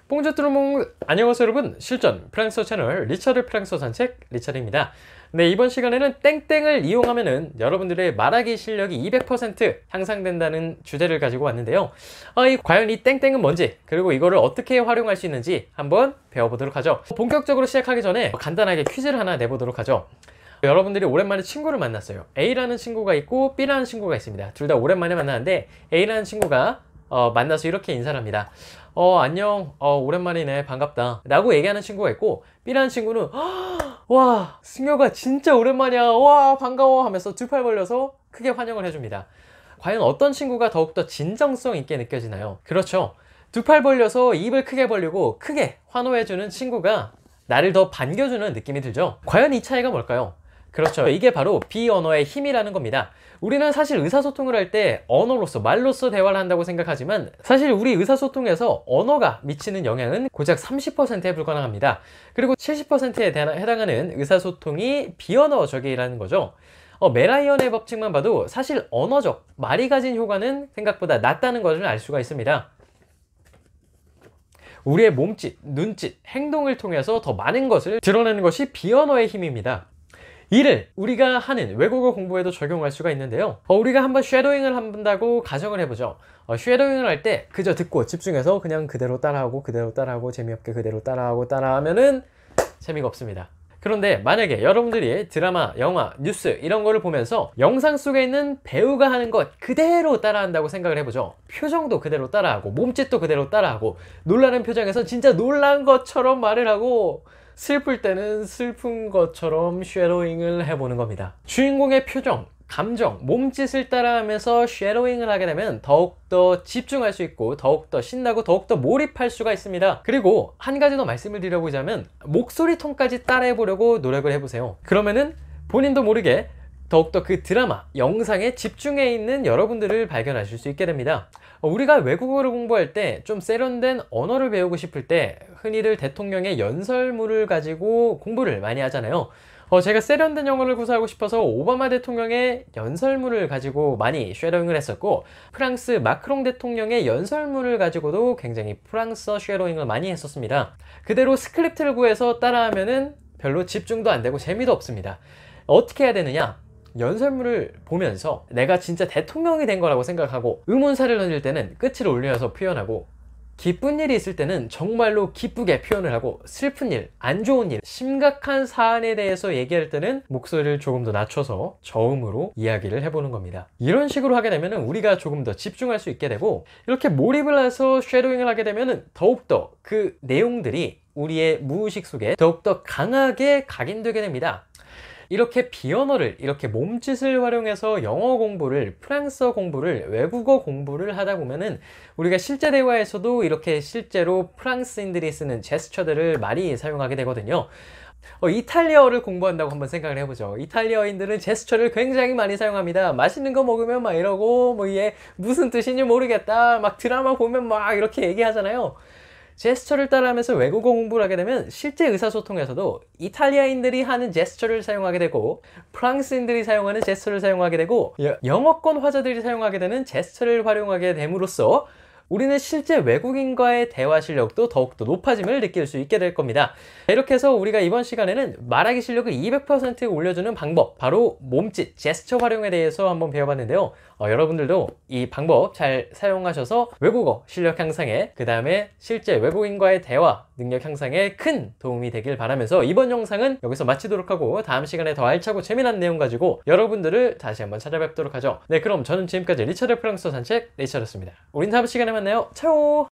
뽕자뚜루몽 안녕하세요 여러분. 실전 프랑스어 채널 리처드 프랑스어 산책 리처드입니다. 네, 이번 시간에는 땡땡을 이용하면은 여러분들의 말하기 실력이 200% 향상된다는 주제를 가지고 왔는데요. 과연 이 땡땡은 뭔지, 그리고 이거를 어떻게 활용할 수 있는지 한번 배워보도록 하죠. 본격적으로 시작하기 전에 간단하게 퀴즈를 하나 내보도록 하죠. 여러분들이 오랜만에 친구를 만났어요. A라는 친구가 있고 B라는 친구가 있습니다. 둘 다 오랜만에 만났는데 A라는 친구가 만나서 이렇게 인사를 합니다. 안녕, 오랜만이네, 반갑다 라고 얘기하는 친구가 있고, B라는 친구는 와, 승효가 진짜 오랜만이야, 와 반가워 하면서 두 팔 벌려서 크게 환영을 해줍니다. 과연 어떤 친구가 더욱더 진정성 있게 느껴지나요? 그렇죠, 두 팔 벌려서 입을 크게 벌리고 크게 환호해주는 친구가 나를 더 반겨주는 느낌이 들죠. 과연 이 차이가 뭘까요? 그렇죠, 이게 바로 비언어의 힘이라는 겁니다. 우리는 사실 의사소통을 할 때 언어로서, 말로써 대화를 한다고 생각하지만 사실 우리 의사소통에서 언어가 미치는 영향은 고작 30%에 불과합니다. 그리고 70%에 해당하는 의사소통이 비언어적이라는 거죠. 메라이언의 법칙만 봐도 사실 언어적, 말이 가진 효과는 생각보다 낮다는 것을 알 수가 있습니다. 우리의 몸짓, 눈짓, 행동을 통해서 더 많은 것을 드러내는 것이 비언어의 힘입니다. 이를 우리가 하는 외국어 공부에도 적용할 수가 있는데요. 우리가 한번 쉐도잉을 한다고 가정을 해보죠. 쉐도잉을 할 때 그저 듣고 집중해서 그냥 그대로 따라하고 재미없게 그대로 따라하면은 재미가 없습니다. 그런데 만약에 여러분들이 드라마, 영화, 뉴스 이런 거를 보면서 영상 속에 있는 배우가 하는 것 그대로 따라한다고 생각을 해보죠. 표정도 그대로 따라하고 몸짓도 그대로 따라하고, 놀라는 표정에서 진짜 놀란 것처럼 말을 하고, 슬플 때는 슬픈 것처럼 쉐도잉을 해보는 겁니다. 주인공의 표정, 감정, 몸짓을 따라하면서 쉐도잉을 하게 되면 더욱더 집중할 수 있고 더욱더 신나고 더욱더 몰입할 수가 있습니다. 그리고 한 가지 더 말씀을 드려보자면 목소리 톤까지 따라해보려고 노력을 해보세요. 그러면은 본인도 모르게 더욱더 그 드라마, 영상에 집중해 있는 여러분들을 발견하실 수 있게 됩니다. 우리가 외국어를 공부할 때 좀 세련된 언어를 배우고 싶을 때 흔히들 대통령의 연설문을 가지고 공부를 많이 하잖아요. 제가 세련된 영어를 구사하고 싶어서 오바마 대통령의 연설문을 가지고 많이 쉐도잉을 했었고, 프랑스 마크롱 대통령의 연설문을 가지고도 굉장히 프랑스어 쉐도잉을 많이 했었습니다. 그대로 스크립트를 구해서 따라하면은 별로 집중도 안 되고 재미도 없습니다. 어떻게 해야 되느냐? 연설문을 보면서 내가 진짜 대통령이 된 거라고 생각하고, 의문사를 던질 때는 끝을 올려서 표현하고, 기쁜 일이 있을 때는 정말로 기쁘게 표현을 하고, 슬픈 일, 안 좋은 일, 심각한 사안에 대해서 얘기할 때는 목소리를 조금 더 낮춰서 저음으로 이야기를 해보는 겁니다. 이런 식으로 하게 되면 우리가 조금 더 집중할 수 있게 되고, 이렇게 몰입을 해서 쉐도잉을 하게 되면 더욱더 그 내용들이 우리의 무의식 속에 더욱더 강하게 각인되게 됩니다. 이렇게 비언어를, 이렇게 몸짓을 활용해서 영어 공부를, 프랑스어 공부를, 외국어 공부를 하다 보면은 우리가 실제 대화에서도 이렇게 실제로 프랑스인들이 쓰는 제스처들을 많이 사용하게 되거든요. 이탈리아어를 공부한다고 한번 생각을 해보죠. 이탈리아인들은 제스처를 굉장히 많이 사용합니다. 맛있는 거 먹으면 막 이러고, 이게 무슨 뜻인지 모르겠다, 막 드라마 보면 막 이렇게 얘기하잖아요. 제스처를 따라하면서 외국어 공부를 하게 되면 실제 의사소통에서도 이탈리아인들이 하는 제스처를 사용하게 되고, 프랑스인들이 사용하는 제스처를 사용하게 되고, 영어권 화자들이 사용하게 되는 제스처를 활용하게 됨으로써 우리는 실제 외국인과의 대화 실력도 더욱더 높아짐을 느낄 수 있게 될 겁니다. 이렇게 해서 우리가 이번 시간에는 말하기 실력을 200% 올려주는 방법, 바로 몸짓, 제스처 활용에 대해서 한번 배워봤는데요. 여러분들도 이 방법 잘 사용하셔서 외국어 실력 향상에, 그 다음에 실제 외국인과의 대화 능력 향상에 큰 도움이 되길 바라면서 이번 영상은 여기서 마치도록 하고, 다음 시간에 더 알차고 재미난 내용 가지고 여러분들을 다시 한번 찾아뵙도록 하죠. 네, 그럼 저는 지금까지 리처드 프랑스어 산책 리처드였습니다. 우린 다음 시간에 만나요. 차오!